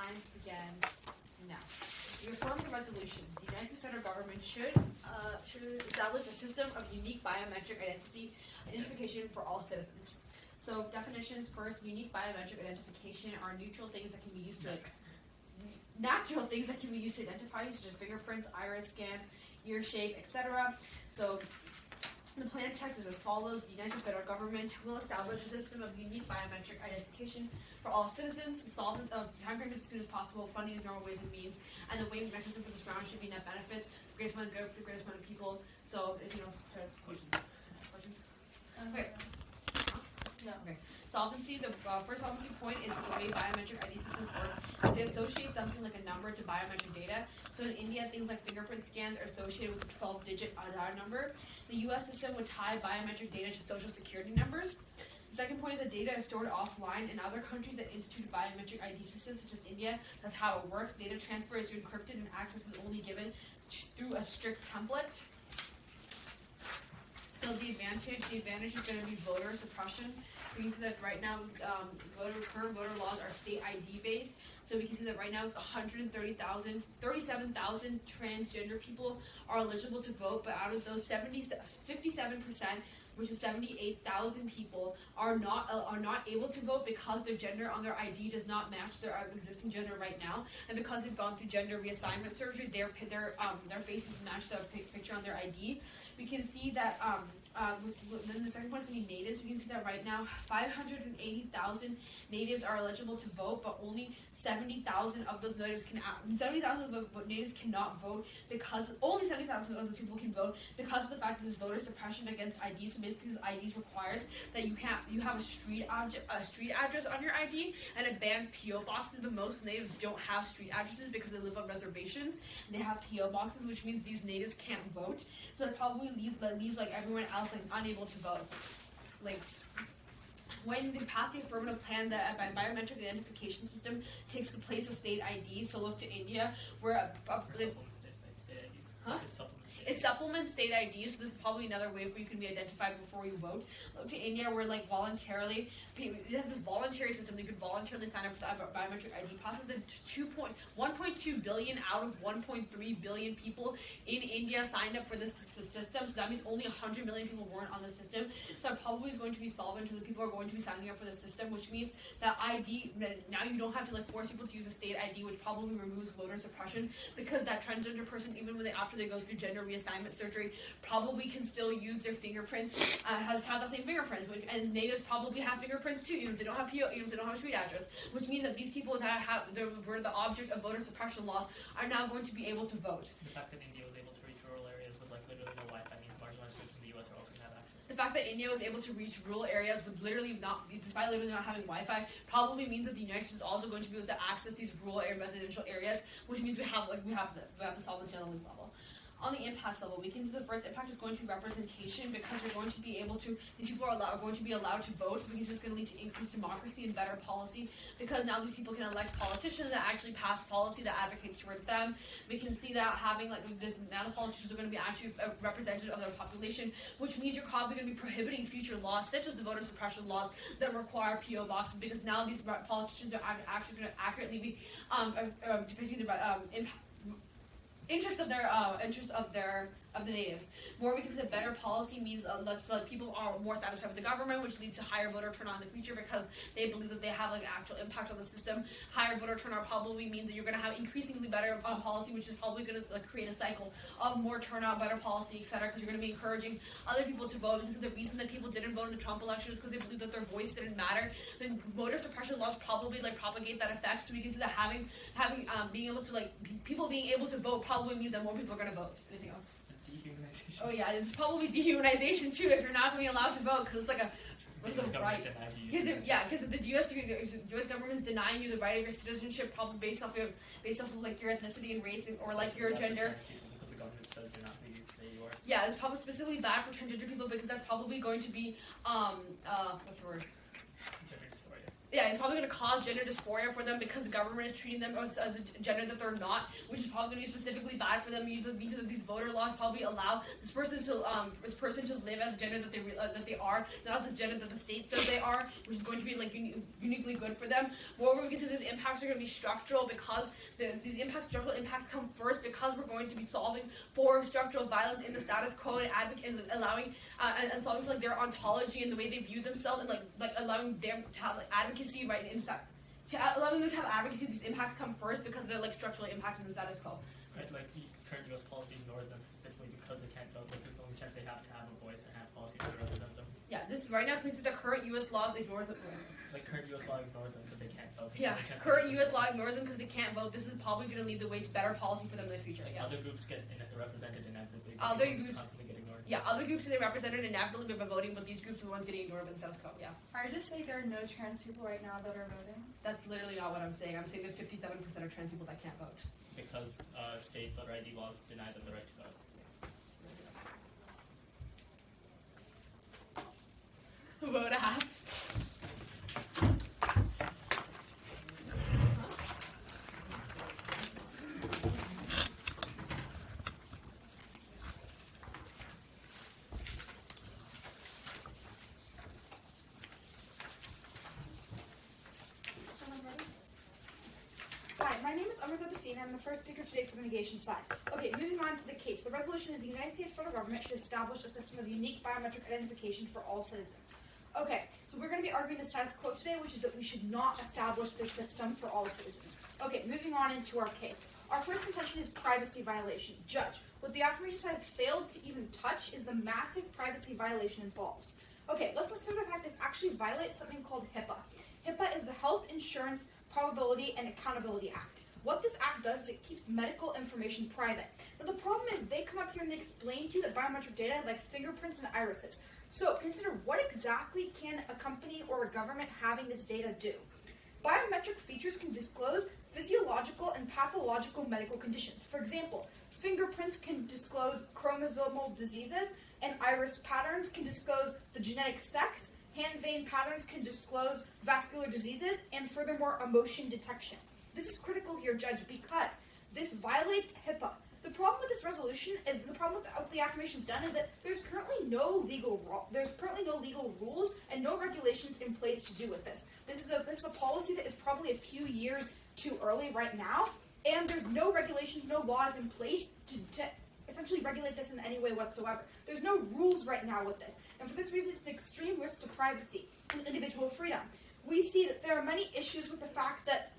time begins now. We affirm the resolution. The United States federal government should establish a system of unique biometric identification for all citizens. So definitions first: unique biometric identification are neutral things that can be used to natural things that can be used to identify you, such as fingerprints, iris scans, ear shape, etc. So the plan text is as follows: the United States federal government will establish a system of unique biometric identification for all citizens. The solvent of time frame as soon as possible, funding in normal ways and means, and the way mechanism for this ground should be net benefits, the greatest amount of good for the greatest amount of people. So if you know, questions? Okay. No. Okay. Solvency, the first solvency point is the way biometric ID systems work. They associate something like a number to biometric data. So in India, things like fingerprint scans are associated with a 12-digit Aadhaar number. The U.S. system would tie biometric data to social security numbers. The second point is that data is stored offline. In other countries that institute biometric ID systems, such as India, that's how it works. Data transfer is encrypted and access is only given through a strict template. So the advantage is going to be voter suppression. We can see that right now, current voter laws are state ID based. So we can see that right now, 37,000 transgender people are eligible to vote, but out of those, 57%, which is 78,000 people, are not able to vote because their gender on their ID does not match their existing gender right now, and because they've gone through gender reassignment surgery, their faces match the picture on their ID. We can see that. Then the second point is going to be natives. We can see that right now, 580,000 natives are eligible to vote, but only 70,000 of those natives cannot vote because only 70,000 of those people can vote because of the fact that there's voter suppression against IDs. So basically, this IDs requires that you have a street address on your ID, and it bans PO boxes. But most natives don't have street addresses because they live on reservations. They have PO boxes, which means these natives can't vote. So that probably leaves like everyone else like unable to vote. Like, when they pass the affirmative plan, the biometric identification system takes the place of state ID. So look to India, where it supplements state ID. So this is probably another way for you can be identified before you vote. Look to India, where like voluntarily, it has this voluntary system. You could voluntarily sign up for the biometric ID process. And 1.2 billion out of 1.3 billion people in India signed up for this system. So that means only 100 million people weren't on the system. So that probably is going to be solvent to the people who are going to be signing up for the system, which means that now you don't have to like force people to use a state ID, which probably removes voter suppression, because that transgender person, even when after they go through gender reassignment surgery, probably can still use their fingerprints, have the same fingerprints, and natives probably have fingerprints too, even if they don't have PO, even if they don't have a street address, which means that these people that were the object of voter suppression laws are now going to be able to vote. The fact that India was able to reach rural areas with like literally no Wi-Fi means marginalized groups in the U.S. are also going to have access. The fact that India was able to reach rural areas with despite literally not having Wi-Fi, probably means that the United States is also going to be able to access these rural residential areas, which means we have the solvency on the level. On the impacts level, we can see the first impact is going to be representation, because you're going to be able to, these people are going to be allowed to vote, because it's going to lead to increased democracy and better policy, because now these people can elect politicians that actually pass policy that advocates towards them. We can see that having now the politicians are going to be actually representative of their population, which means you're probably going to be prohibiting future laws, such as the voter suppression laws that require PO boxes, because now these politicians are actually going to accurately be depicting the interest of the natives. More we can say better policy means people are more satisfied with the government, which leads to higher voter turnout in the future because they believe that they have actual impact on the system. Higher voter turnout probably means that you're going to have increasingly better policy, which is probably going to create a cycle of more turnout, better policy, etc. Because you're going to be encouraging other people to vote. Because the reason that people didn't vote in the Trump election is because they believe that their voice didn't matter. Then voter suppression laws probably propagate that effect. So we can see that being able to people being able to vote probably means that more people are going to vote. Anything else? Dehumanization. Oh yeah, it's probably dehumanization too if you're not going to be allowed to vote, because it's like what's a right? Because the U.S. government's denying you the right of your citizenship, probably based off your ethnicity and race or your gender. Because the government says they're not who you say you are. Yeah, it's probably specifically bad for transgender people because that's probably going to be what's the word? Gender dysphoria. Yeah, it's probably going to cause gender dysphoria for them because the government is treating them as a gender that they're not, which is probably going to be specifically bad for them because these voter laws probably allow this person to live as a gender that they are, not this gender that the state says they are, which is going to be like uniquely good for them. Moreover, we can see these impacts are going to be structural because structural impacts come first because we're going to be solving for structural violence in the status quo and allowing and solving for like their ontology and the way they view themselves and like allowing them to have like advocacy right inside, allowing them to have advocacy. These impacts come first because they're like structurally impacting the status quo. Right, like the current U.S. policy ignores them specifically because they can't vote. Like this is the only chance they have to have a voice and have policies that represent them. Yeah, this right now means that the current U.S. laws ignore them. Like current U.S. law ignores them because they can't vote. Yeah, current U.S. law ignores them because they can't vote. This is probably going to lead the way to better policy for them in the future. Like Yeah. other groups get represented inevitably. Other groups constantly get ignored. Yeah, other groups get represented inevitably by voting, but these groups are the ones getting ignored by the status quo. Yeah. Are you just saying there are no trans people right now that are voting? That's literally not what I'm saying. I'm saying there's 57% of trans people that can't vote. Because state voter ID laws deny them the right to vote. Vote a half. Hi, my name is I'm the first speaker today for the negation side. Okay, moving on to the case. The resolution is the United States federal government should establish a system of unique biometric identification for all citizens. Okay, so we're going to be arguing the status quo today, which is that we should not establish this system for all citizens. Okay, moving on into our case. Our first contention is privacy violation. Judge, what the affirmation side has failed to even touch is the massive privacy violation involved. Okay, let's consider the fact this actually violates something called HIPAA. HIPAA is the Health Insurance Probability and Accountability Act. What this act does is it keeps medical information private. But the problem is they come up here and they explain to you that biometric data is like fingerprints and irises. So consider what exactly can a company or a government having this data do? Biometric features can disclose physiological and pathological medical conditions. For example, fingerprints can disclose chromosomal diseases, and iris patterns can disclose the genetic sex. Hand vein patterns can disclose vascular diseases, and furthermore, emotion detection. This is critical here, Judge, because this violates HIPAA. The problem with this resolution is the problem with what the affirmation's done is that there's currently no legal rules and no regulations in place to do with this. This is a policy that is probably a few years too early right now, and there's no regulations, no laws in place to essentially regulate this in any way whatsoever. There's no rules right now with this, and for this reason, it's an extreme risk to privacy and individual freedom. We see that there are many issues with the fact that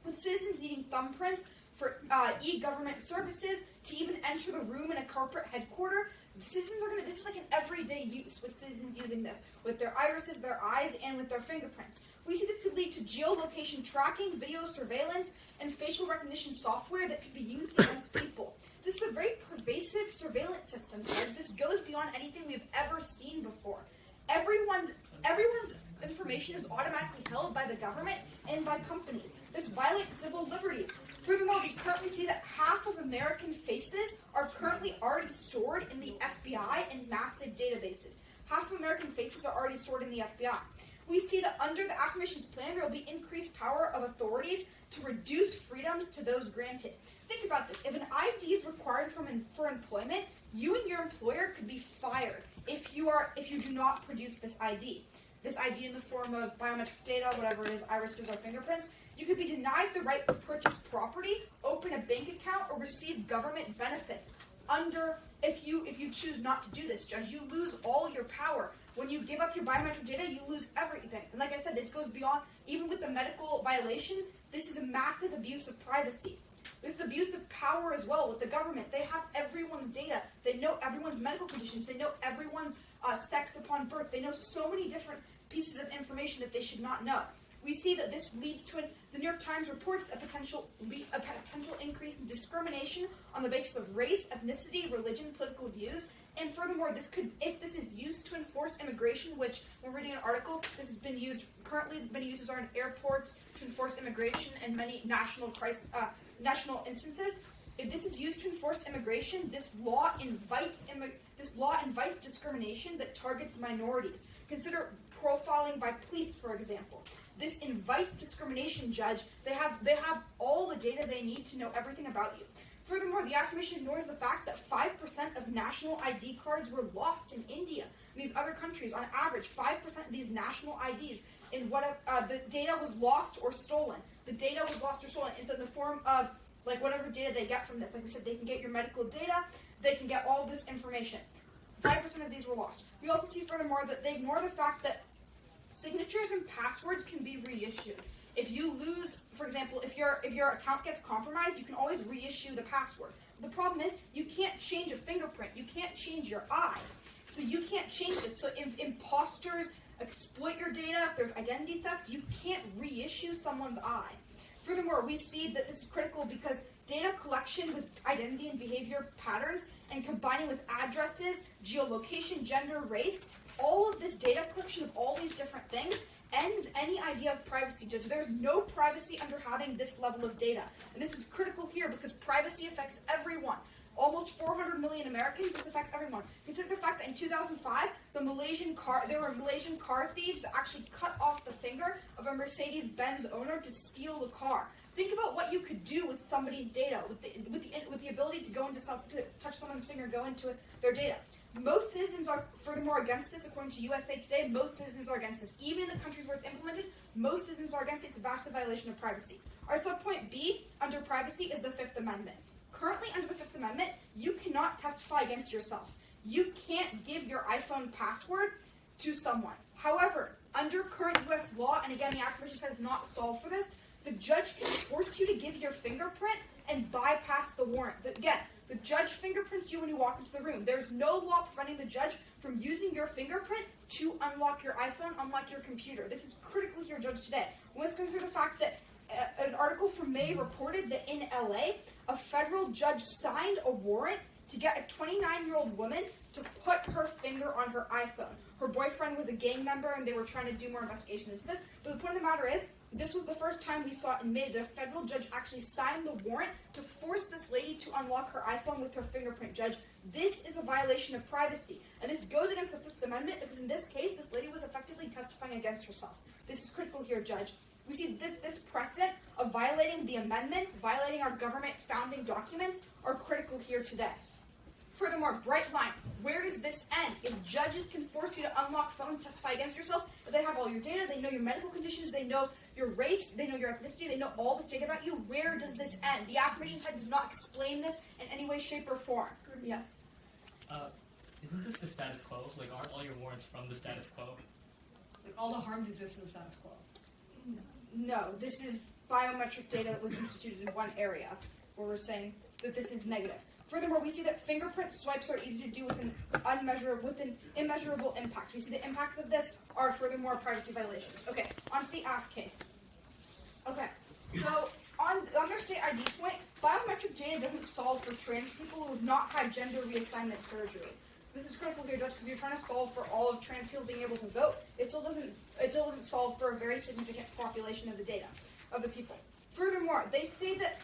with citizens needing thumbprints for e-government services to even enter the room in a corporate headquarters, citizens are this is like an everyday use with citizens using this with their irises, their eyes, and with their fingerprints. We see this could lead to geolocation tracking, video surveillance, and facial recognition software that could be used against people. This is a very pervasive surveillance system, Judge. This goes beyond anything we've ever seen before. Everyone's information is automatically held by the government and by companies. This violates civil liberties. Furthermore, we currently see that half of American faces are currently already stored in the FBI in massive databases. Half of American faces are already stored in the FBI. We see that under the affirmations plan, there will be increased power of authorities to reduce freedoms to those granted. Think about this. If an ID is required for employment, you and your employer could be fired if you do not produce this ID. This ID in the form of biometric data, whatever it is, irises or fingerprints. You could be denied the right to purchase property, open a bank account, or receive government benefits. If you choose not to do this, Judge, you lose all your power. When you give up your biometric data, you lose everything. And like I said, this goes beyond, even with the medical violations, this is a massive abuse of privacy. This is abuse of power as well with the government. They have everyone's data. They know everyone's medical conditions. They know everyone's sex upon birth. They know so many different pieces of information that they should not know. We see that this leads to, the New York Times reports a potential increase in discrimination on the basis of race, ethnicity, religion, political views. And furthermore, if this is used to enforce immigration, which we're reading in articles, this has been used, currently many uses are in airports to enforce immigration and many national instances. If this is used to enforce immigration, this law invites discrimination that targets minorities. Consider profiling by police, for example. This invites discrimination, Judge. They have all the data they need to know everything about you. Furthermore, the affirmation ignores the fact that 5% of national ID cards were lost in India. In these other countries, on average, 5% of these national IDs in the data was lost or stolen. The data was lost or stolen. It's in the form of like whatever data they get from this. Like we said, they can get your medical data. They can get all this information. 5% of these were lost. We also see furthermore that they ignore the fact that signatures and passwords can be reissued. If you lose, for example, if your account gets compromised, you can always reissue the password. The problem is you can't change a fingerprint. You can't change your eye. So you can't change it. So if imposters exploit your data, if there's identity theft, you can't reissue someone's eye. Furthermore, we see that this is critical because data collection with identity and behavior patterns and combining with addresses, geolocation, gender, race, all of this data collection of all these different things ends any idea of privacy, Judge. There's no privacy under having this level of data. And this is critical here because privacy affects everyone. Almost 400 million Americans, this affects everyone. Consider the fact that in 2005, there were Malaysian car thieves that actually cut off the finger of a Mercedes-Benz owner to steal the car. Think about what you could do with somebody's data, with the ability to go into to touch someone's finger, go into their data. Most citizens are furthermore against this, according to USA Today. Most citizens are against this. Even in the countries where it's implemented, most citizens are against it. It's a vast violation of privacy. Our subpoint B under privacy is the Fifth Amendment. Currently, under the Fifth Amendment, you cannot testify against yourself. You can't give your iPhone password to someone. However, under current U.S. law, and again, the affirmation says not solved for this, the judge can force you to give your fingerprint and bypass the warrant. Again, the judge fingerprints you when you walk into the room. There's no law preventing the judge from using your fingerprint to unlock your iPhone, unlock your computer. This is critical here, Judge, today. Let's consider the fact that an article from May reported that in LA, a federal judge signed a warrant to get a 29-year-old woman to put her finger on her iPhone. Her boyfriend was a gang member, and they were trying to do more investigation into this. But the point of the matter is, this was the first time we saw in May that a federal judge actually signed the warrant to force this lady to unlock her iPhone with her fingerprint, Judge. This is a violation of privacy. And this goes against the Fifth Amendment because in this case, this lady was effectively testifying against herself. This is critical here, Judge. We see this precedent of violating the amendments, violating our government founding documents, are critical here today. Furthermore, bright line, where does this end? If judges can force you to unlock phones, testify against yourself, if they have all your data, they know your medical conditions, they know your race, they know your ethnicity, they know all this data about you, where does this end? The affirmation side does not explain this in any way, shape, or form. Yes? Isn't this the status quo? Like, aren't all your warrants from the status quo? Like, all the harms exist in the status quo. No, this is biometric data that was instituted in one area, where we're saying that this is negative. Furthermore, we see that fingerprint swipes are easy to do with an immeasurable impact. We see the impacts of this are furthermore privacy violations. Okay, on to the AF case. Okay, so on their state ID point, biometric data doesn't solve for trans people who have not had gender reassignment surgery. This is critical here, Judge, because you're trying to solve for all of trans people being able to vote. It still doesn't solve for a very significant population of the data of the people. Furthermore, they say that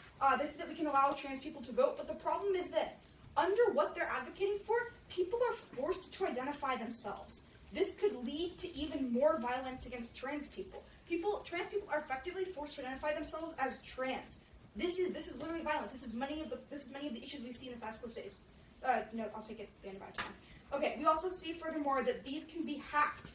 we can allow trans people to vote, but the problem is this. Under what they're advocating for, people are forced to identify themselves. This could lead to even more violence against trans people. Trans people are effectively forced to identify themselves as trans. This is literally violent. This is many of the issues we see in the status quo states. No, I'll take it at the end of our time. Okay, we also see furthermore that these can be hacked.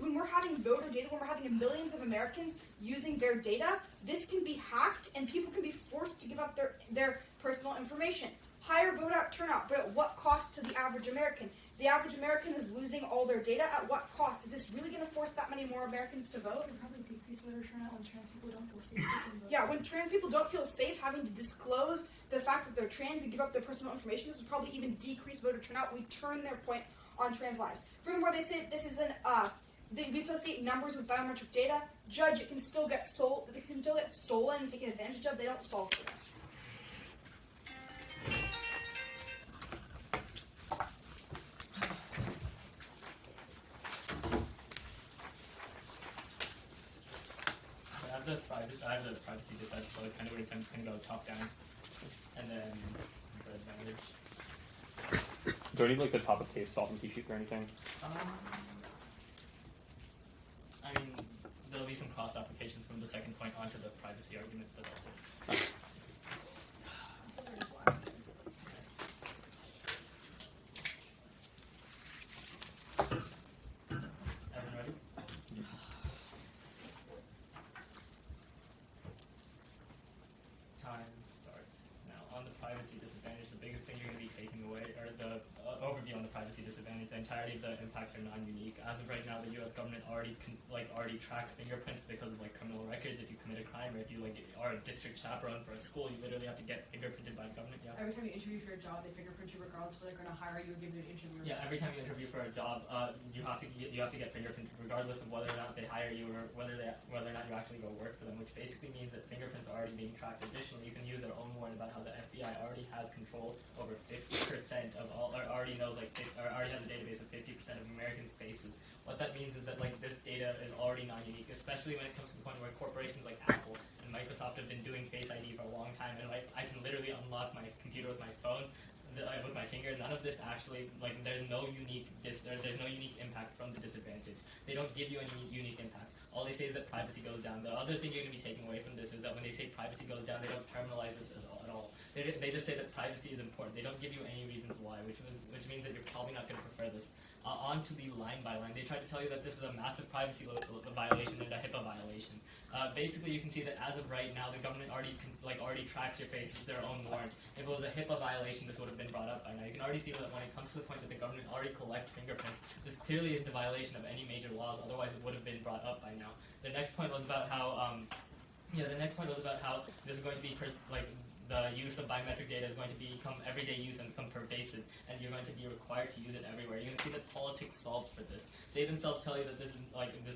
When we're having voter data, when we're having millions of Americans using their data, this can be hacked and people can be forced to give up their personal information. Higher vote out turnout, but at what cost to the average American? The average American is losing all their data. At what cost? Is this really going to force that many more Americans to vote? It would probably decrease voter turnout when trans people don't feel safe taking votes. Yeah, when trans people don't feel safe having to disclose the fact that they're trans and give up their personal information, this would probably even decrease voter turnout. We turn their point on trans lives. Furthermore, they say this is they associate numbers with biometric data. Judge, it can still get sold. It can still get stolen and taken advantage of. They don't solve for this. I have the privacy decided, so it kind of weird. So I'm just gonna go top down, and then the advantage. Do I need like the top of case solvency sheet or anything? I mean, the be some cross applications from the second point onto the privacy argument, but also. Everyone ready? Time starts now. On the privacy disadvantage, the biggest thing you're going to be taking away, or the overview on the privacy disadvantage, the entirety of the impacts are non-unique. As of right now, the U.S. government already tracks fingerprints because of criminal records. If you commit a crime, or if you are a district chaperone for a school, you literally have to get fingerprinted by the government. Yeah. Every time you interview for a job, they fingerprint you regardless of whether they're going to hire you or give you an interview. Yeah, every time you interview for a job, you have to get fingerprinted regardless of whether or not they hire you or whether or not you actually go work for them, which basically means that fingerprints are already being tracked. Additionally, you can use their own warrant about how the FBI already has control over 50% of all, or already knows or already has a database of 50% of Americans' faces. What that means is that this data is already non-unique, especially when it comes to the point where corporations like Apple and Microsoft have been doing Face ID for a long time, and I can literally unlock my computer with my phone with my finger. None of this actually there's no unique impact from the disadvantage. They don't give you any unique impact. All they say is that privacy goes down. The other thing you're going to be taking away from this is that when they say privacy goes down, they don't terminalize this at all. They just say that privacy is important. They don't give you any reasons why, which means that you're probably not going to prefer this. On to the line by line. They try to tell you that this is a massive privacy violation and a HIPAA violation. Basically, you can see that as of right now, the government already tracks your face. It's their own warrant. If it was a HIPAA violation, this would have been brought up by now. You can already see that when it comes to the point that the government already collects fingerprints, this clearly isn't a violation of any major laws. Otherwise, it would have been brought up by now. The next point was about how this is going to be the use of biometric data is going to become everyday use and become pervasive, and you're going to be required to use it everywhere. You're going to see that politics solves for this. They themselves tell you that this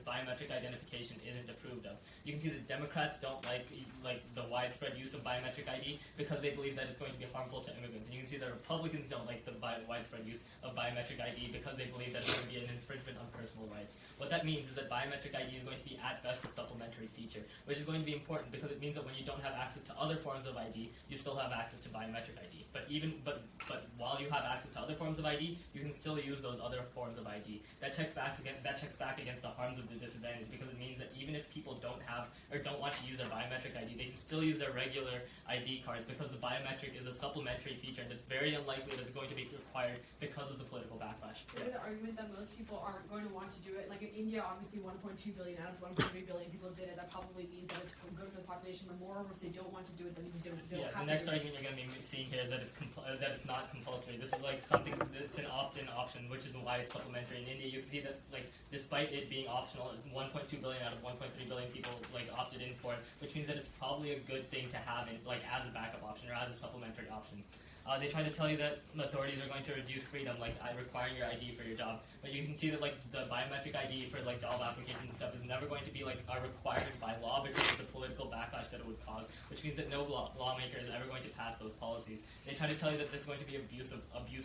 biometric identification isn't approved of. You can see that Democrats don't like the widespread use of biometric ID because they believe that it's going to be harmful to immigrants. And you can see that Republicans don't like the widespread use of biometric ID because they believe that it's going to be an infringement on personal rights. What that means is that biometric ID is going to be at best a supplementary feature, which is going to be important because it means that when you don't have access to other forms of ID, you still have access to biometric ID. But while you have access to other forms of ID, you can still use those other forms of ID. That checks back against the harms of the disadvantage, because it means that even if people don't have or don't want to use their biometric ID, they can still use their regular ID cards because the biometric is a supplementary feature, and it's very unlikely that it's going to be required because of the political backlash. The argument that most people aren't going to want to do it, like in India, obviously 1.2 billion out of 1.3 billion people did it. That probably means that it's good for the population. But moreover, if they don't want to do it, then they don't have the next argument you're going to be seeing here is that it's not compulsory. This is something that's an opt-in option, which is why it's supplementary. In India, you can see that despite it being optional, 1.2 billion out of 1.3 billion people opted in for it, which means that it's probably a good thing to have it as a backup option or as a supplementary option. They try to tell you that authorities are going to reduce freedom, requiring your ID for your job. But you can see that the biometric ID for job applications and stuff is never going to be a requirement by law because of the political backlash that it would cause, which means that no lawmaker is ever going to pass those policies. They try to tell you that this is going to be abuse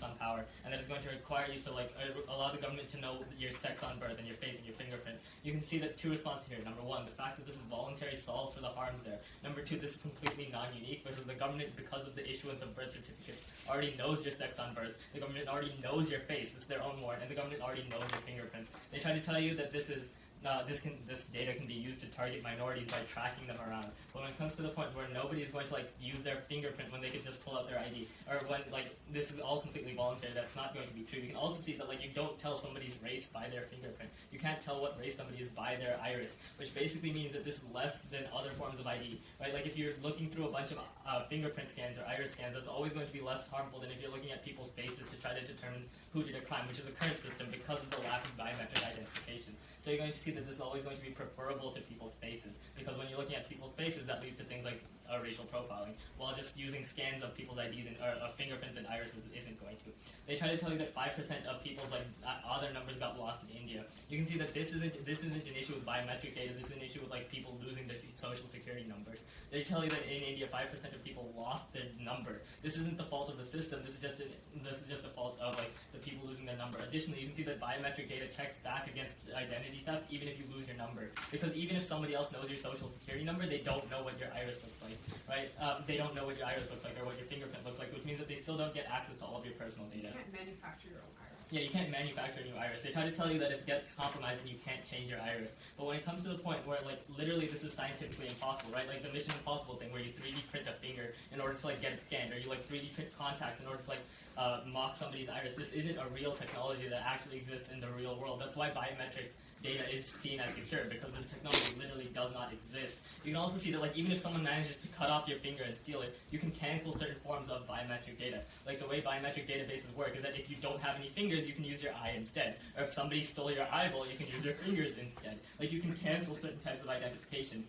on power, and that it's going to require you to allow the government to know your sex on birth and your face and your fingerprint. You can see that two responses here. Number one, the fact that this is voluntary solves for the harms there. Number two, this is completely non-unique because the government, because of the issuance of birth certificates, already knows your sex on birth. The government already knows your face. It's their own warrant, and the government already knows your fingerprints. They try to tell you that this data can be used to target minorities by tracking them around. But when it comes to the point where nobody is going to use their fingerprint when they could just pull out their ID, or when this is all completely voluntary, that's not going to be true. You can also see that you don't tell somebody's race by their fingerprint. You can't tell what race somebody is by their iris, which basically means that this is less than other forms of ID. Right? If you're looking through a bunch of fingerprint scans or iris scans, that's always going to be less harmful than if you're looking at people's faces to try to determine who did a crime, which is the current system because of the lack of biometric identification. So you're going to see that this is always going to be preferable to people's faces, because when you're looking at people's faces, that leads to things like racial profiling, while just using scans of people's IDs or fingerprints and irises isn't going to. They try to tell you that 5% of people's other numbers got lost in India. You can see that this isn't an issue with biometric data. This is an issue with people losing their social security numbers. They tell you that in India, 5% of people lost their number. This isn't the fault of the system. This is just the fault of the people losing their number. Additionally, you can see that biometric data checks back against identity theft even if you lose your number, because even if somebody else knows your social security number, they don't know what your iris looks like. Right? They don't know what your iris looks like or what your fingerprint looks like, which means that they still don't get access to all of your personal data. You can't manufacture your own iris. Yeah, you can't manufacture a new iris. They try to tell you that if it gets compromised, then you can't change your iris. But when it comes to the point where, like, literally this is scientifically impossible, right? Like the Mission Impossible thing where you 3D print a finger in order to, like, get it scanned, or you, like, 3D print contacts in order to, like, mock somebody's iris. This isn't a real technology that actually exists in the real world. That's why biometric data is seen as secure, because this technology literally does not exist. You can also see that, like, even if someone manages to cut off your finger and steal it, you can cancel certain forms of biometric data. Like, the way biometric databases work is that if you don't have any fingers, you can use your eye instead. Or if somebody stole your eyeball, you can use your fingers instead. Like, you can cancel certain types of identification.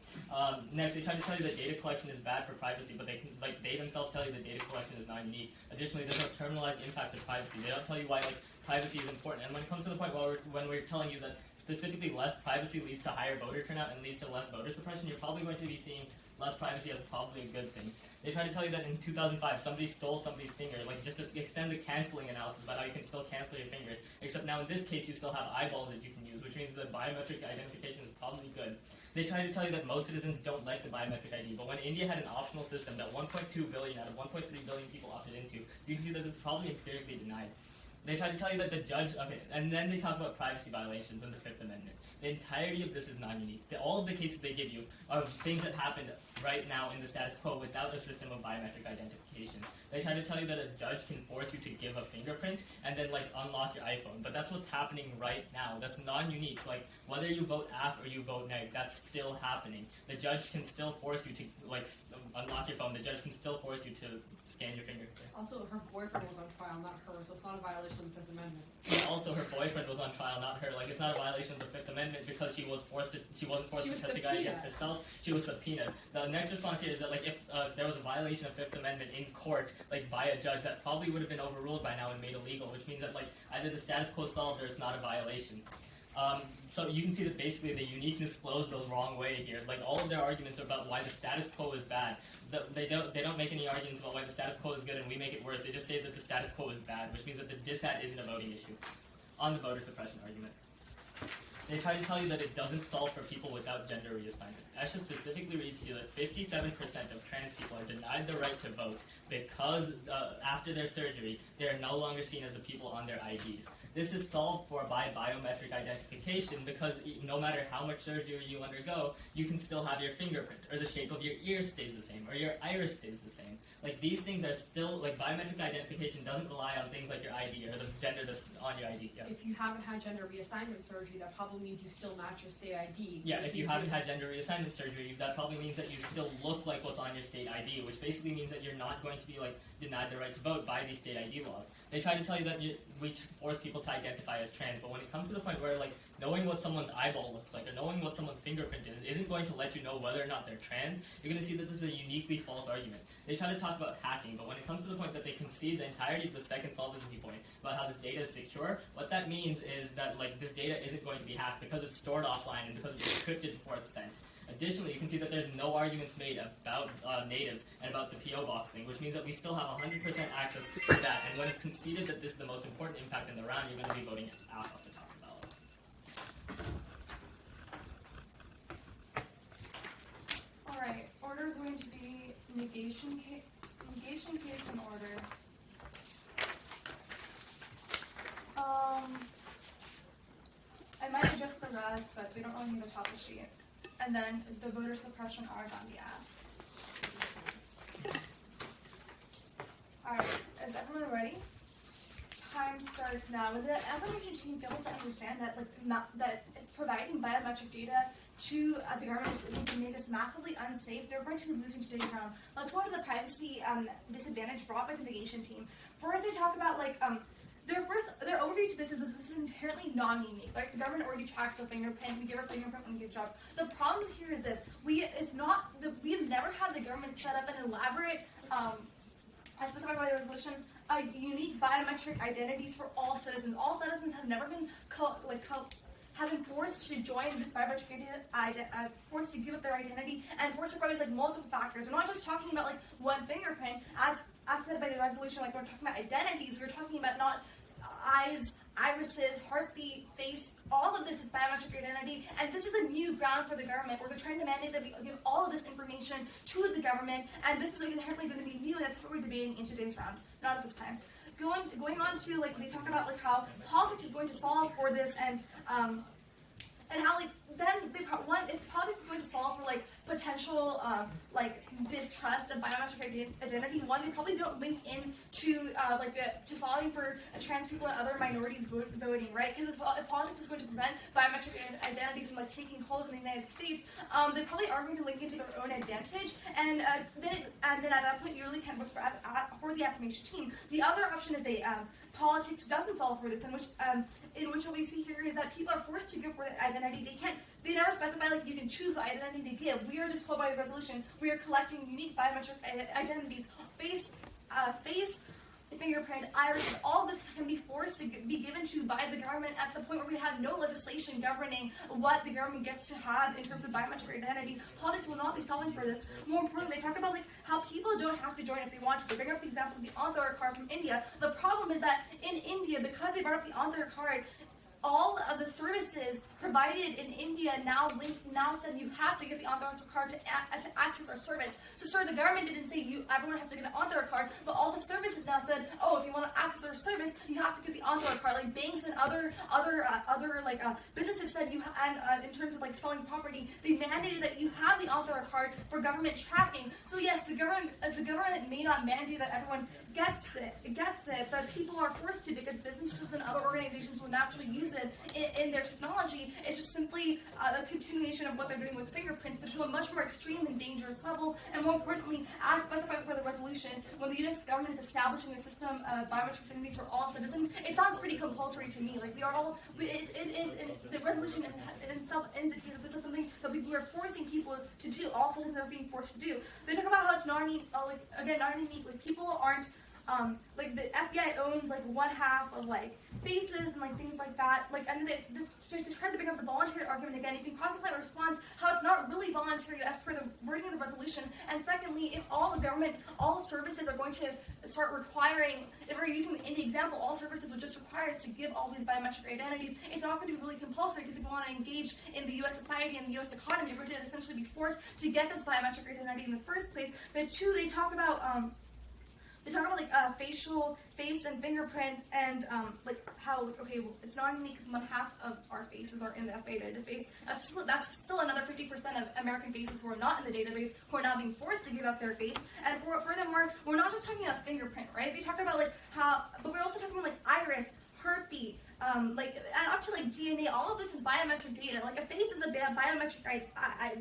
Next, they try to tell you that data collection is bad for privacy, but they themselves tell you that data collection is not unique. Additionally, there's no terminalized impact of privacy. They don't tell you why, like, privacy is important. And when it comes to the point when we're telling you that specifically less privacy leads to higher voter turnout and leads to less voter suppression, you're probably going to be seeing less privacy as probably a good thing. They try to tell you that in 2005, somebody stole somebody's finger, like just to extend the canceling analysis about how you can still cancel your fingers. Except now in this case, you still have eyeballs that you can use, which means that biometric identification is probably good. They try to tell you that most citizens don't like the biometric ID, but when India had an optional system that 1.2 billion out of 1.3 billion people opted into, you can see that this is probably empirically denied. They try to tell you that the judge, okay, and then they talk about privacy violations in the Fifth Amendment. The entirety of this is non-unique. All of the cases they give you are things that happened right now in the status quo without a system of biometric identification. They try to tell you that a judge can force you to give a fingerprint and then, like, unlock your iPhone, but that's what's happening right now. That's non-unique. So, like, whether you vote AF or you vote neg, that's still happening. The judge can still force you to, like, unlock your phone. The judge can still force you to scan your fingerprint. Also, her boyfriend was on trial, not her, so it's not a violation of the Fifth Amendment. Yeah, also, her boyfriend was on trial, not her. Like, it's not a violation of the Fifth Amendment because she wasn't forced to testify against herself. She was subpoenaed. The next response here is that, like, if there was a violation of Fifth Amendment in court, like, by a judge, that probably would have been overruled by now and made illegal, which means that, like, either the status quo solved or it's not a violation. So you can see that basically the uniqueness flows the wrong way here. Like, all of their arguments are about why the status quo is bad. They don't make any arguments about why the status quo is good and we make it worse. They just say that the status quo is bad, which means that the dissat isn't a voting issue. On the voter suppression argument, they try to tell you that it doesn't solve for people without gender reassignment. ESHA specifically reads to you that 57% of trans people are denied the right to vote because after their surgery, they are no longer seen as the people on their IDs. This is solved for by biometric identification because no matter how much surgery you undergo, you can still have your fingerprint, or the shape of your ear stays the same, or your iris stays the same. Like, these things are still, like, biometric identification doesn't rely on things like your ID or the gender that's on your ID. Yeah. If you haven't had gender reassignment surgery, that probably means you still match your state ID. Yeah, if you haven't had gender reassignment surgery, that probably means that you still look like what's on your state ID, which basically means that you're not going to be, like, denied the right to vote by these state ID laws. They try to tell you that we force people to identify as trans, but when it comes to the point where, like, knowing what someone's eyeball looks like or knowing what someone's fingerprint is isn't going to let you know whether or not they're trans, you're going to see that this is a uniquely false argument. They try to talk about hacking, but when it comes to the point that they concede the entirety of the second solvency point about how this data is secure, what that means is that, like, this data isn't going to be hacked because it's stored offline and because it's encrypted before it's sent. Additionally, you can see that there's no arguments made about natives and about the P.O. box thing, which means that we still have 100% access to that. And when it's conceded that this is the most important impact in the round, you're going to be voting off the top of the ballot. Alright, order is going to be negation case and order. I might adjust the rest, but we don't really need to top the sheet. And then the voter suppression are on the app. Alright, is everyone ready? Time starts now. The affirmation team fails to understand that, like, that providing biometric data to the government is going to make us massively unsafe. They're going to be losing today's round. Let's go to the privacy disadvantage brought by the negation team. First, they talk about, like, their overview to this is inherently non-unique. Like, the government already tracks the fingerprint. We give our fingerprint when we give jobs. The problem here is this: we have never had the government set up an elaborate, as specified by the resolution, unique biometric identities for all citizens. All citizens have never been have been forced to join this biometric forced to give up their identity and forced to provide, like, multiple factors. We're not just talking about, like, one fingerprint, as said by the resolution. Like, we're talking about identities. We're talking about not eyes, irises, heartbeat, face. All of this is biometric identity, and this is a new ground for the government where they're trying to mandate that we give all of this information to the government, and this is inherently going to be new, and that's what we're debating in today's round, not at this time. going on to like they talk about like how politics is going to solve for this and how like then if politics is going to solve for like potential like distrust of biometric identity, one, they probably don't link in to to solving for trans people and other minorities voting, right? Because if politics is going to prevent biometric identities from like taking hold in the United States, they probably are going to link into their own advantage, and then at that point you really can't vote for the affirmation team. The other option is politics doesn't solve for this, in which what we see here is that people are forced to give for the identity. They never specify like you can choose the identity to give. We are just told by the resolution we are collecting unique biometric identities, face, fingerprint, iris. All this can be forced to be given to by the government at the point where we have no legislation governing what the government gets to have in terms of biometric identity. Politics will not be solving for this. More importantly, they talk about like how people don't have to join if they want to. They bring up the example of the Aadhaar card from India. The problem is that in India, because they brought up the Aadhaar card, all of the services provided in India now said you have to get the Aadhaar card to access our service. So sure, the government didn't say everyone has to get an Aadhaar card, but all the services now said, oh, if you want to access our service, you have to get the Aadhaar card. Like banks and other businesses said and in terms of like selling property, they mandated that you have the Aadhaar card for government tracking. So yes, the government may not mandate that everyone gets it, but people are forced to because businesses and other organizations will naturally use it in their technology. It's just simply a continuation of what they're doing with fingerprints, but to a much more extreme and dangerous level. And more importantly, as specified for the resolution, when the U.S. government is establishing a system of biometric identity for all citizens, it sounds pretty compulsory to me. Like the resolution in itself indicates that this is something that we are forcing people to do. All citizens are being forced to do. They talk about how it's not unique. Not unique. Like people aren't. Like the FBI owns like one half of like faces and like things like that. Like and they try to bring up the voluntary argument again. You can cross-apply a response how it's not really voluntary as per the wording of the resolution. And secondly, if all services are going to start requiring, if we're using the example, all services would just require us to give all these biometric identities. It's not going to be really compulsory because if you want to engage in the U.S. society and the U.S. economy, you're going to essentially be forced to get this biometric identity in the first place. Then two, they talk about like face and fingerprint and like how it's not unique because one half of our faces are in the FA database. That's still another 50% of American faces who are not in the database who are now being forced to give up their face. And furthermore, we're not just talking about fingerprint, right? They talk about like how, but we're also talking about like iris, heartbeat. And up to like DNA, all of this is biometric data. Like a face is a biometric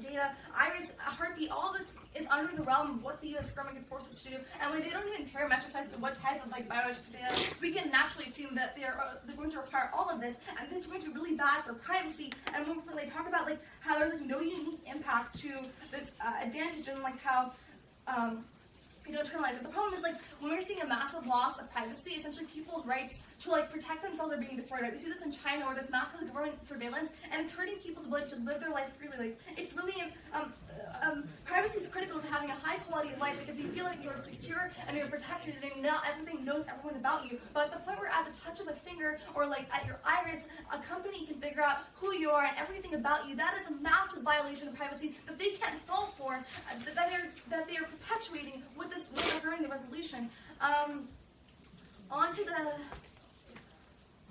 data, iris, heartbeat, all of this is under the realm of what the U.S. government can force us to do. And when they don't even parametricize to what type of like biometric data, we can naturally assume that they're going to require all of this, and this is going to be really bad for privacy. And when they talk about like how there's like no unique impact to this advantage and like how internalize it. The problem is like when we're seeing a massive loss of privacy, essentially people's rights to like protect themselves are being destroyed. Right? We see this in China where there's massive government surveillance and it's hurting people's ability to live their life freely. Like it's really privacy is critical to having a high quality of life because you feel like you're secure and you're protected and not everything knows everyone about you. But at the point where at the touch of a finger or like at your iris, a company can figure out who you are and everything about you. That is a massive violation of privacy that they can't solve for, that they are perpetuating with this during the resolution. On to the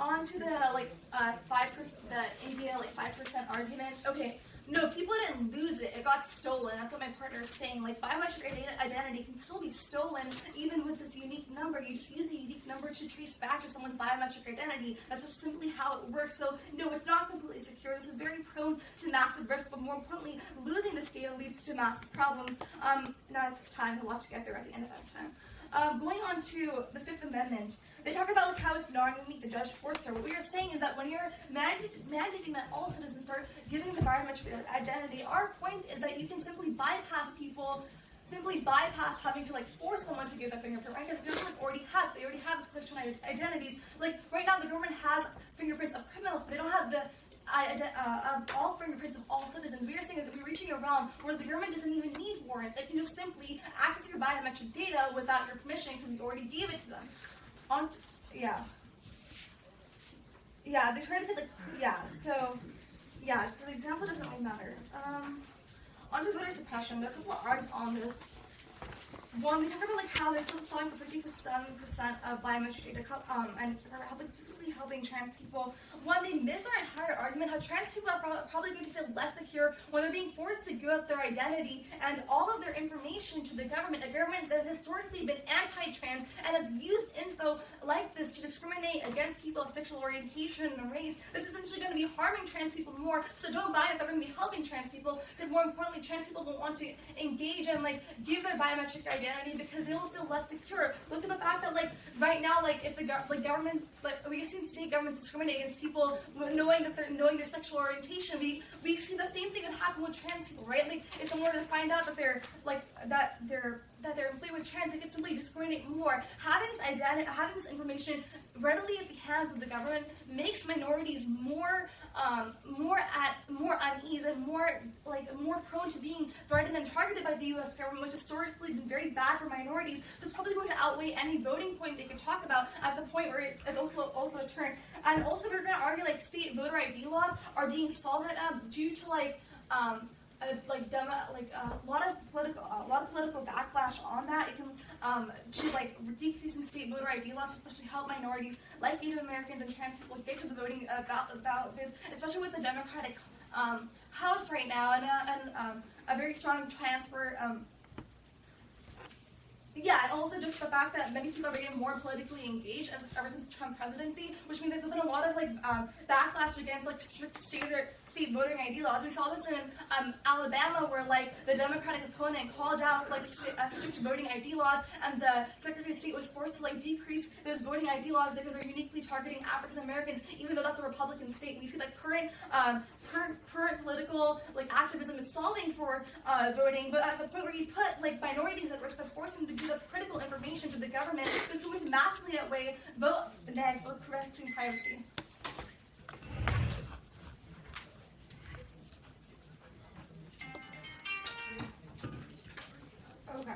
5%, the NPDL 5% argument. Okay, no, people didn't lose it. It got stolen. That's what my partner is saying. Like biometric identity can still be stolen even with this unique number. You just use the unique number to trace back to someone's biometric identity. That's just simply how it works. So no, it's not completely secure. This is very prone to massive risk, but more importantly, losing this data leads to massive problems. Now it's time. We'll have to get there at the end of that time. Going on to the Fifth Amendment, they talk about like how it's not unique, the judge forced her. What we are saying is that when you're mandating that all citizens start giving the biometric identity, our point is that you can simply bypass having to like force someone to give their fingerprint, right? Because the government already have this collection of identities. Like right now, the government has fingerprints of criminals, but they don't have the all fingerprints of all citizens. We are saying that we're reaching a realm where the government doesn't even need warrants. It can just simply access your biometric data without your permission because you already gave it to them. They try to say so the example doesn't really matter. On to voter suppression. There are a couple of arguments on this. one, we talk about like how they're still selling for 57% of biometric data, and specifically helping trans people. One, they miss our entire argument how trans people are probably going to feel less secure when they're being forced to give up their identity and all of their information to the government, a government that has historically been anti-trans and has used info like this to discriminate against people of sexual orientation and race. This is essentially going to be harming trans people more, so don't buy it. They're going to be helping trans people, because more importantly, trans people won't want to engage and like give their biometric identity because they will feel less secure. Look at the fact that like right now, like if the governments, like we've seen state governments discriminate against people knowing their sexual orientation. We see the same thing that happen with trans people, right? Like if someone were to find out that their employee was trans, they could simply discriminate more. Having this information readily at the hands of the government makes minorities more unease and more prone to being threatened and targeted by the U.S. government, which has historically been very bad for minorities. It's probably going to outweigh any voting point they could talk about at the point where it's also a turn. And also, we're going to argue like state voter ID laws are being stalled right now due to a lot of political backlash on that. It can to decreasing state voter ID laws, especially help minorities like Native Americans and trans people get to the voting ballot, especially with the Democratic House right now and a very strong transfer. And also just the fact that many people are getting more politically engaged ever since the Trump presidency, which means there's been a lot of backlash against strict state voting ID laws. We saw this in Alabama, where the Democratic opponent called out strict voting ID laws, and the Secretary of State was forced to decrease those voting ID laws because they're uniquely targeting African Americans, even though that's a Republican state. We see that current political activism is solving for voting, but at the point where you put minorities at risk of forcing them to give up critical information to the government, this would massively outweigh vote neg for protecting privacy. Okay.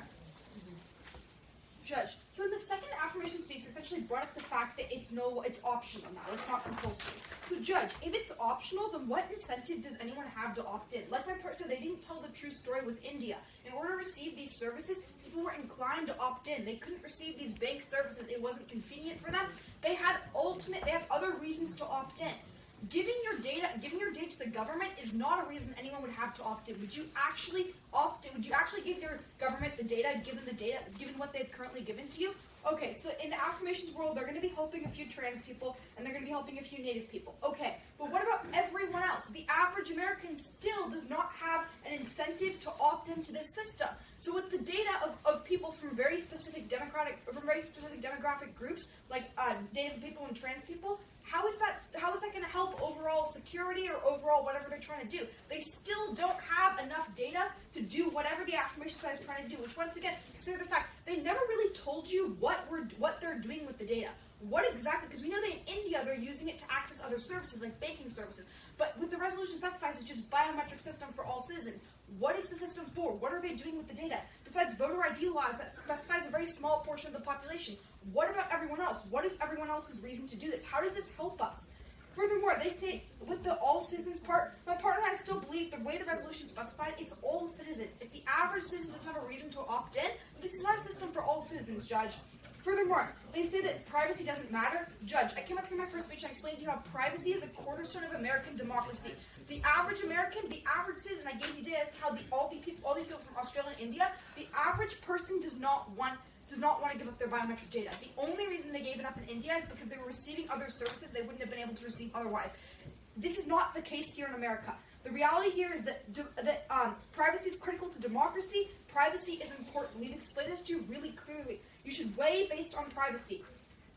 Judge. So in the second affirmation speech, essentially brought up the fact that it's optional now. It's not compulsory. So Judge, if it's optional, then what incentive does anyone have to opt in? Like my part said, they didn't tell the true story with India. In order to receive these services, people were inclined to opt in. They couldn't receive these bank services. It wasn't convenient for them. They have other reasons to opt in. Giving your data to the government is not a reason anyone would have to opt in. Would you actually opt in? Would you actually give your government the data, given what they've currently given to you? Okay, so in the affirmations world, they're going to be helping a few trans people, and they're going to be helping a few Native people. Okay, but what about everyone else? The average American still does not have an incentive to opt into this system. So with the data of people from very specific demographic groups, like Native people and trans people, how is that going to help overall security or overall whatever they're trying to do? They still don't have enough data to do whatever the affirmation side is trying to do, which once again, consider the fact they never really told you what they're doing with the data. What exactly, because we know that in India they're using it to access other services like banking services, but with the resolution specifies it's just biometric system for all citizens. What is the system for? What are they doing with the data? Besides voter ID laws that specifies a very small portion of the population, what about everyone else? What is everyone else's reason to do this? How does this help us? Furthermore, they say with the all citizens part, my partner and I still believe the way the resolution is specified, it's all citizens. If the average citizen doesn't have a reason to opt in, this is not a system for all citizens, Judge. Furthermore, they say that privacy doesn't matter. Judge, I came up here in my first speech and I explained to you how privacy is a cornerstone of American democracy. The average American, the average citizen, I gave you data as to how all these people from Australia and India, the average person does not want to give up their biometric data. The only reason they gave it up in India is because they were receiving other services they wouldn't have been able to receive otherwise. This is not the case here in America. The reality here is that privacy is critical to democracy. Privacy is important. We've explained this to you really clearly. You should weigh based on privacy.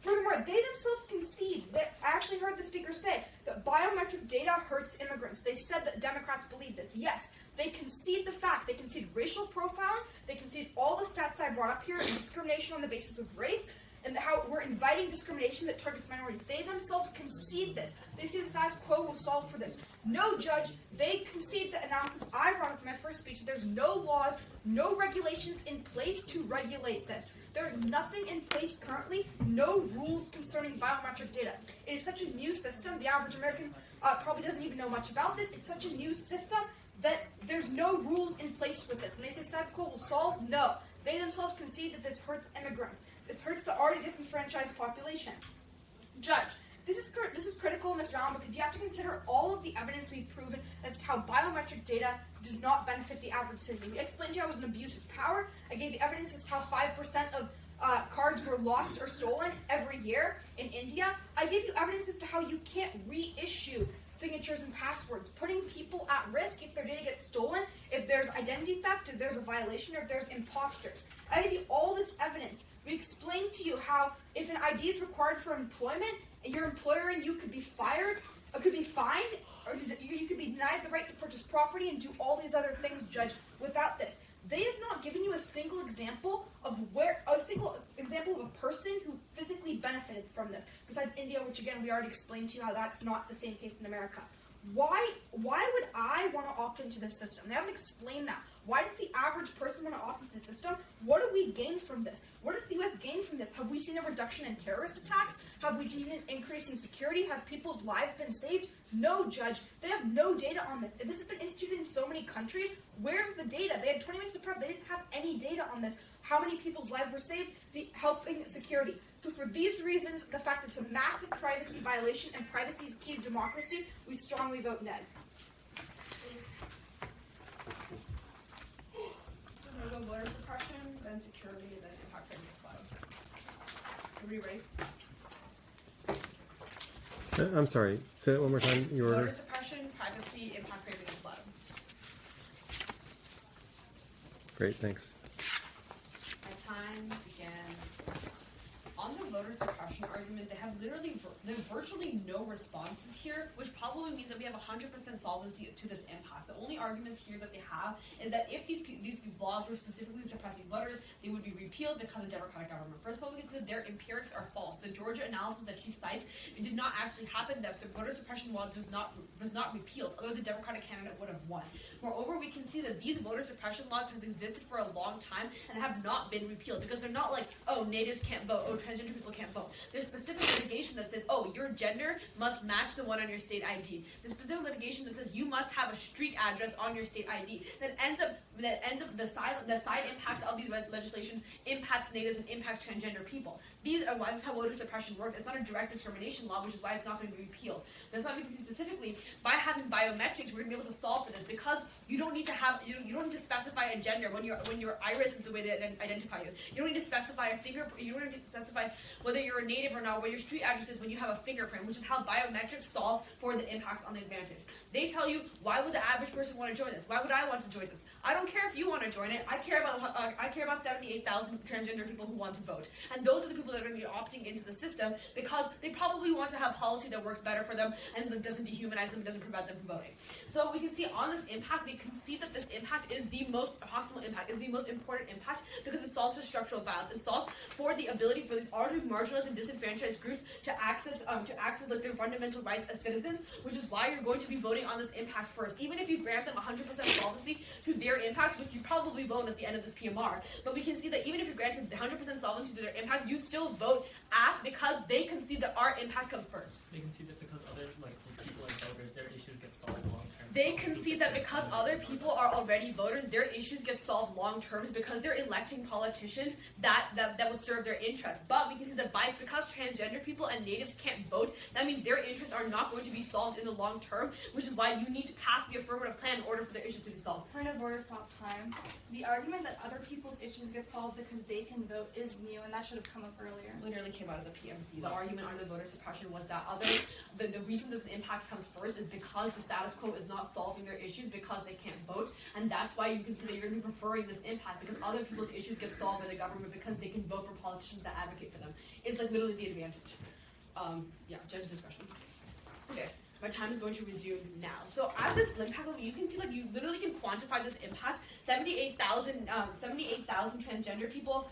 Furthermore, they themselves concede, I actually heard the speaker say, that biometric data hurts immigrants. They said that Democrats believe this. Yes, they concede the fact. They concede racial profiling. They concede all the stats I brought up here, and discrimination on the basis of race, and how we're inviting discrimination that targets minorities. They themselves concede this. They say the status quo will solve for this. No, Judge, they concede the analysis I brought up in my first speech that there's no laws, no regulations in place to regulate this. There's nothing in place currently, no rules concerning biometric data. It is such a new system, the average American probably doesn't even know much about this. It's such a new system that there's no rules in place with this. And they say status quo will solve? No. They themselves concede that this hurts immigrants. This hurts the already disenfranchised population. Judge, this is critical in this round because you have to consider all of the evidence we've proven as to how biometric data does not benefit the average citizen. We explained to you how it was an abuse of power. I gave you evidence as to how 5% of cards were lost or stolen every year in India. I gave you evidence as to how you can't reissue signatures and passwords, putting people at risk if their data gets stolen, if there's identity theft, if there's a violation, or if there's imposters. I gave you all this evidence. We explained to you how if an ID is required for employment, your employer and you could be fired, or could be fined, or you could be denied the right to purchase property and do all these other things, Judge, without this. They have not given you a single example of a person who physically benefited from this, besides India, which again we already explained to you how that's not the same case in America. Why would I want to opt into this system? They haven't explained that. Why does the average person want to opt into the system? What do we gain from this? What does the U.S. gain from this? Have we seen a reduction in terrorist attacks? Have we seen an increase in security? Have people's lives been saved? No, Judge. They have no data on this. If this has been instituted in so many countries, where's the data? They had 20 minutes of prep. They didn't have any data on this. How many people's lives were saved? Helping security. So for these reasons, the fact that it's a massive privacy violation and privacy is key to democracy, we strongly vote Ned. So we'll go voter suppression, then security, then impact credit cloud. Everybody ready? I'm sorry. Say that one more time. Your order. Voter suppression, privacy, impact craving, and flood. Great, thanks. My time begins. On the voter suppression argument, they have there's virtually no responses here, which probably means that we have 100% solvency to this impact. The only arguments here that they have is that if these laws were specifically suppressing voters, they would be repealed because of democratic government. First of all, we can say that their empirics are false. The Georgia analysis that she cites, it did not actually happen. That the voter suppression law was not repealed. Otherwise, a Democratic candidate would have won. Moreover, we can see that these voter suppression laws has existed for a long time and have not been repealed because they're not like, oh, natives can't vote, oh, transgender people can't vote. There's specific litigation that says, oh, your gender must match the one on your state ID. There's specific litigation that says you must have a street address on your state ID. That ends up the side impacts of these legislation impacts natives and impacts transgender people. These are why this is how voter suppression works. It's not a direct discrimination law, which is why it's not going to be repealed. That's why we can see specifically by having biometrics, we're going to be able to solve for this because you don't need to have you don't need to specify a gender when your iris is the way they identify you. You don't need to specify a fingerprint. You don't need to specify whether you're a native or not, where your street address is when you have a fingerprint, which is how biometrics solve for the impacts on the advantage. They tell you, why would the average person want to join this? Why would I want to join this? I don't care if you want to join it. I care about 78,000 transgender people who want to vote. And those are the people that are going to be opting into the system because they probably want to have policy that works better for them and that doesn't dehumanize them and doesn't prevent them from voting. So we can see on this impact, we can see that this impact is the most proximal impact, is the most important impact because it solves for structural violence. It solves for the ability for these already marginalized and disenfranchised groups to access like their fundamental rights as citizens, which is why you're going to be voting on this impact first. Even if you grant them 100% solvency to their impacts, which you probably vote at the end of this PMR, but we can see that even if you're granted 100% solvency to their impacts, you still vote because they can see that our impact comes first. They can see that because other people like voters, their issues get solved long term. They can see that because other people are already voters, their issues get solved long term because they're electing politicians that would serve their interests. But we can see that because transgender people and natives can't vote, that means their interests are not going to be solved in the long term, which is why you need to pass the affirmative plan in order for their issues to be solved. Point of order, stop time. The argument that other people's issues get solved because they can vote is new, and that should have come up earlier. Literally came out of the PMC. The argument on the voter suppression was that the reason this impact comes first is because the status quo is not solving their issues because they can't vote, and that's why you can see that you're going to be preferring this impact because other people's issues get solved by the government because they can vote for politicians that advocate for them. It's like literally the advantage. Judge discretion. Okay. My time is going to resume now. So at this impact level, you can see you literally can quantify this impact. 78,000 transgender people,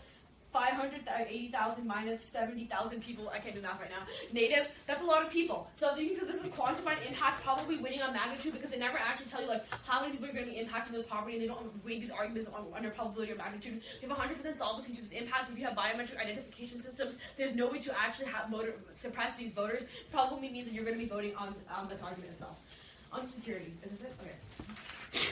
580,000 minus 70,000 people. I can't do math right now. Natives, that's a lot of people. So you can see this is quantified impact, probably winning on magnitude because they never actually tell you how many people are going to be impacted with poverty, and they don't weigh these arguments under probability or magnitude. You have 100% solvency to this impact. If you have biometric identification systems, there's no way to actually suppress these voters. Probably means that you're going to be voting on this argument itself. On security, is this it? Okay.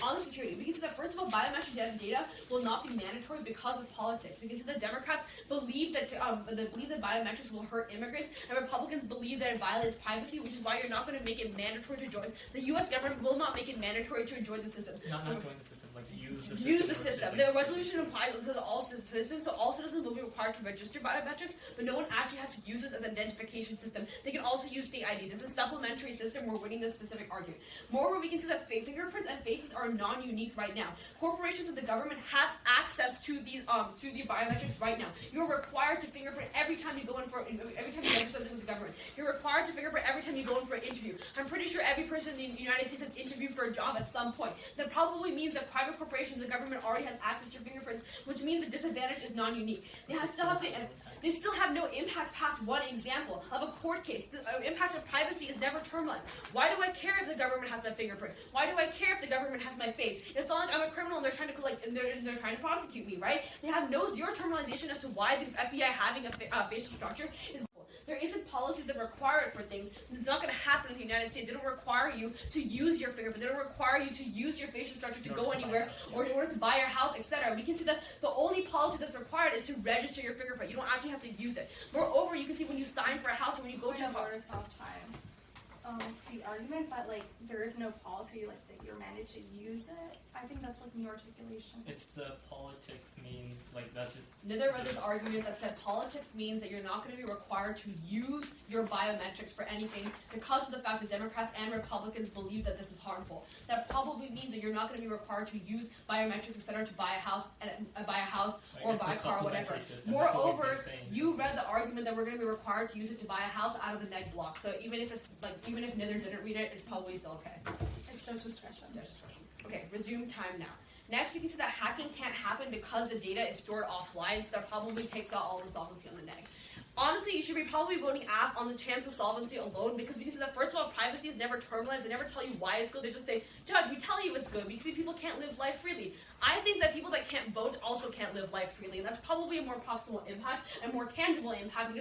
On the security, we can see that first of all, biometric data will not be mandatory because of politics. We can see that Democrats believe that biometrics will hurt immigrants, and Republicans believe that it violates privacy, which is why you're not going to make it mandatory to join. The U.S. government will not make it mandatory to join the system. Not join the system, like use the system. Use the system. The resolution implies that all citizens, so all citizens will be required to register biometrics, but no one actually has to use this as an identification system. They can also use state IDs. It's a supplementary system. We're winning this specific argument. Moreover, we can see that fingerprints and faces are non-unique right now. Corporations and the government have access to these to the biometrics right now. You're required to fingerprint every time you go in for every time you register something with the government. You're required to fingerprint every time you go in for an interview. I'm pretty sure every person in the United States has interviewed for a job at some point. That probably means that private corporations, the government already has access to fingerprints, which means the disadvantage is non-unique. They still have no impact past one example of a court case. The impact of privacy is never termless. Why do I care if the government has my fingerprint? Why do I care if the government has my face? It's not like I'm a criminal and they're trying to they're trying to prosecute me, right? They have zero terminalization as to why the FBI having a facial structure is. There isn't policies that require it for things. It's not going to happen in the United States. They don't require you to use your fingerprint. They don't require you to use your facial structure to go anywhere or in order to buy your house, etc. We can see that the only policy that's required is to register your fingerprint. You don't actually have to use it. Moreover, you can see when you sign for a house or when you go to a bar. The argument that like there is no policy like that you're managed to use it, I think that's like new articulation. It's the politics means like that's just. Nether read this argument that said politics means that you're not going to be required to use your biometrics for anything because of the fact that Democrats and Republicans believe that this is harmful. That probably means that you're not going to be required to use biometrics, etc., to buy a house or buy a car or whatever. Moreover, you read the argument that we're going to be required to use it to buy a house out of the neg block. So even if Nether didn't read it, it's probably still okay. It's just discretion. Okay, resume time now. Next, we can see that hacking can't happen because the data is stored offline, so that probably takes out all the solvency on the neg. Honestly, you should be probably voting aff on the chance of solvency alone because we can see that first of all, privacy is never terminalized. They never tell you why it's good. They just say, Judge, we tell you it's good. We see people can't live life freely. I think that people that can't vote also can't live life freely, and that's probably a more proximal impact and more tangible impact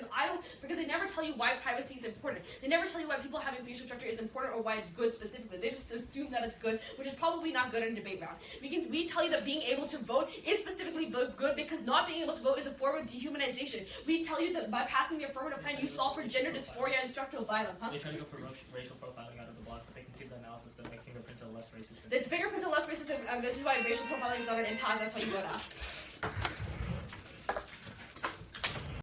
because they never tell you why privacy is important. They never tell you why people having facial structure is important or why it's good specifically. They just assume that it's good, which is probably not good in a debate round. We tell you that being able to vote is specifically good because not being able to vote is a form of dehumanization. We tell you that by passing the affirmative plan, you solve for gender dysphoria and structural violence. They try to go for racial profiling out of the block, but they can see the analysis that like fingerprints are less racist. Fingerprints are less racist, and this is why racial profiling is not an impact. That's why you vote aff.